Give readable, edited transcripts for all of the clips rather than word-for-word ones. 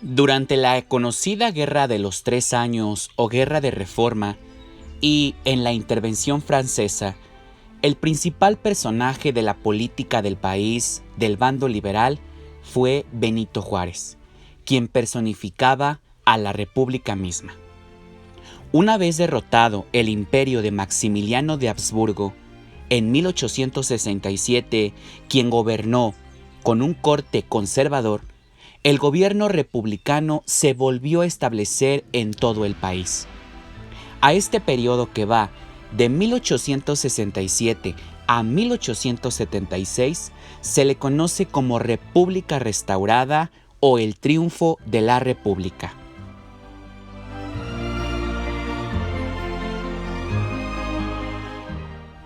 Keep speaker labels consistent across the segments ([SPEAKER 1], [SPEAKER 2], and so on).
[SPEAKER 1] Durante la conocida Guerra de los Tres Años o Guerra de Reforma y en la intervención francesa, el principal personaje de la política del país del bando liberal fue Benito Juárez, quien personificaba a la República misma. Una vez derrotado el imperio de Maximiliano de Habsburgo, en 1867, quien gobernó con un corte conservador, el gobierno republicano se volvió a establecer en todo el país. A este periodo que va de 1867 a 1876 se le conoce como República Restaurada o el Triunfo de la República.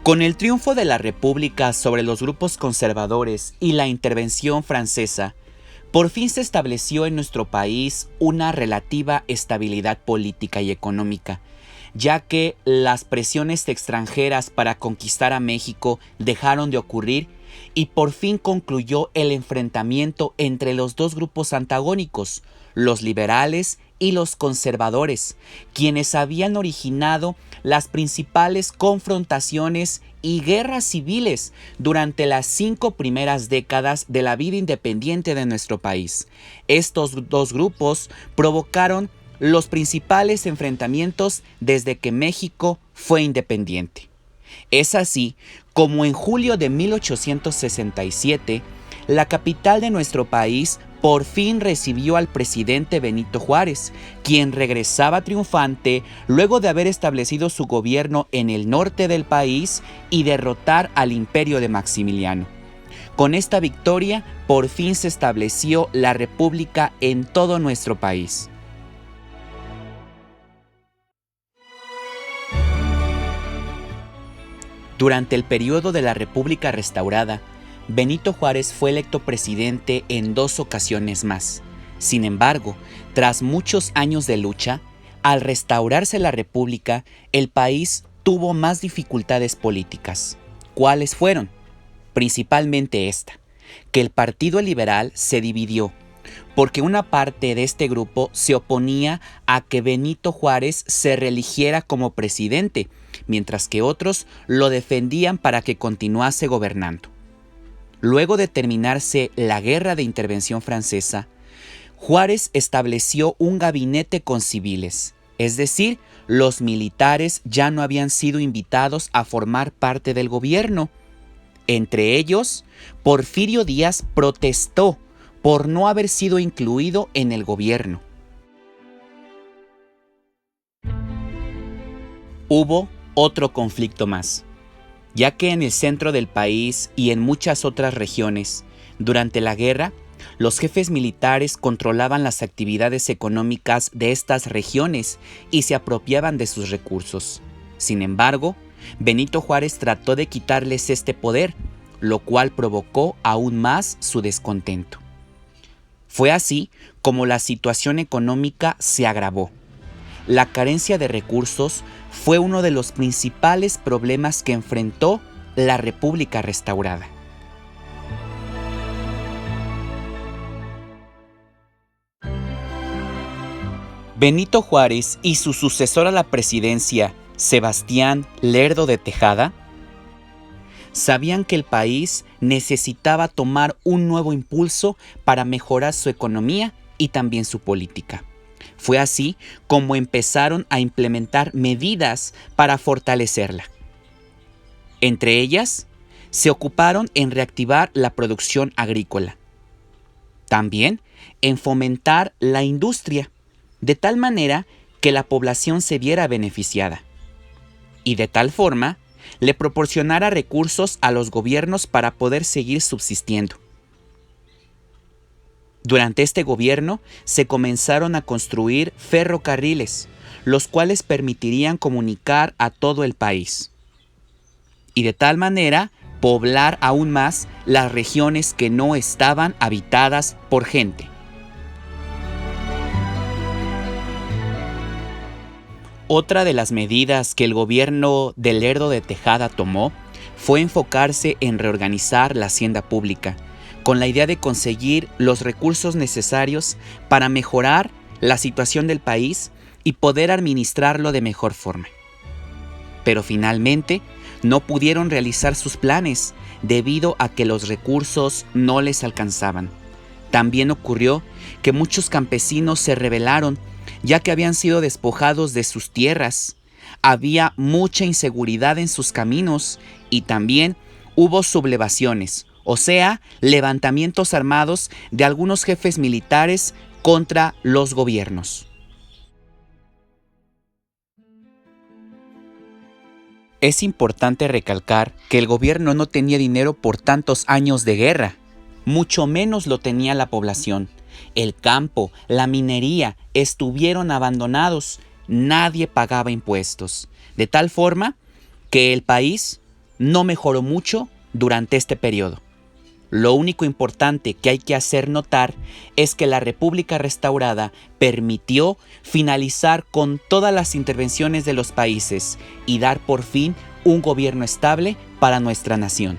[SPEAKER 1] Con el triunfo de la República sobre los grupos conservadores y la intervención francesa, por fin se estableció en nuestro país una relativa estabilidad política y económica, ya que las presiones extranjeras para conquistar a México dejaron de ocurrir y por fin concluyó el enfrentamiento entre los dos grupos antagónicos, los liberales y los conservadores, quienes habían originado las principales confrontaciones y guerras civiles durante las 5 primeras décadas de la vida independiente de nuestro país. Estos dos grupos provocaron los principales enfrentamientos desde que México fue independiente. Es así como en julio de 1867, la capital de nuestro país por fin recibió al presidente Benito Juárez, quien regresaba triunfante luego de haber establecido su gobierno en el norte del país y derrotar al imperio de Maximiliano. Con esta victoria, por fin se estableció la República en todo nuestro país. Durante el periodo de la República Restaurada, Benito Juárez fue electo presidente en 2 ocasiones más. Sin embargo, tras muchos años de lucha, al restaurarse la República, el país tuvo más dificultades políticas. ¿Cuáles fueron? Principalmente esta, que el Partido Liberal se dividió, porque una parte de este grupo se oponía a que Benito Juárez se reeligiera como presidente, mientras que otros lo defendían para que continuase gobernando. Luego de terminarse la Guerra de Intervención Francesa, Juárez estableció un gabinete con civiles, es decir, los militares ya no habían sido invitados a formar parte del gobierno. Entre ellos, Porfirio Díaz protestó por no haber sido incluido en el gobierno. Hubo otro conflicto más, ya que en el centro del país y en muchas otras regiones, durante la guerra, los jefes militares controlaban las actividades económicas de estas regiones y se apropiaban de sus recursos. Sin embargo, Benito Juárez trató de quitarles este poder, lo cual provocó aún más su descontento. Fue así como la situación económica se agravó. La carencia de recursos fue uno de los principales problemas que enfrentó la República Restaurada. Benito Juárez y su sucesor a la presidencia, Sebastián Lerdo de Tejada, sabían que el país necesitaba tomar un nuevo impulso para mejorar su economía y también su política. Fue así como empezaron a implementar medidas para fortalecerla. Entre ellas, se ocuparon en reactivar la producción agrícola. También en fomentar la industria, de tal manera que la población se viera beneficiada. Y de tal forma, le proporcionara recursos a los gobiernos para poder seguir subsistiendo. Durante este gobierno se comenzaron a construir ferrocarriles, los cuales permitirían comunicar a todo el país. Y de tal manera poblar aún más las regiones que no estaban habitadas por gente. Otra de las medidas que el gobierno de Lerdo de Tejada tomó fue enfocarse en reorganizar la hacienda pública, con la idea de conseguir los recursos necesarios para mejorar la situación del país y poder administrarlo de mejor forma. Pero finalmente no pudieron realizar sus planes debido a que los recursos no les alcanzaban. También ocurrió que muchos campesinos se rebelaron ya que habían sido despojados de sus tierras. Había mucha inseguridad en sus caminos y también hubo sublevaciones, o sea, levantamientos armados de algunos jefes militares contra los gobiernos. Es importante recalcar que el gobierno no tenía dinero por tantos años de guerra, mucho menos lo tenía la población. El campo, la minería estuvieron abandonados, nadie pagaba impuestos, de tal forma que el país no mejoró mucho durante este periodo. Lo único importante que hay que hacer notar es que la República restaurada permitió finalizar con todas las intervenciones de los países y dar por fin un gobierno estable para nuestra nación.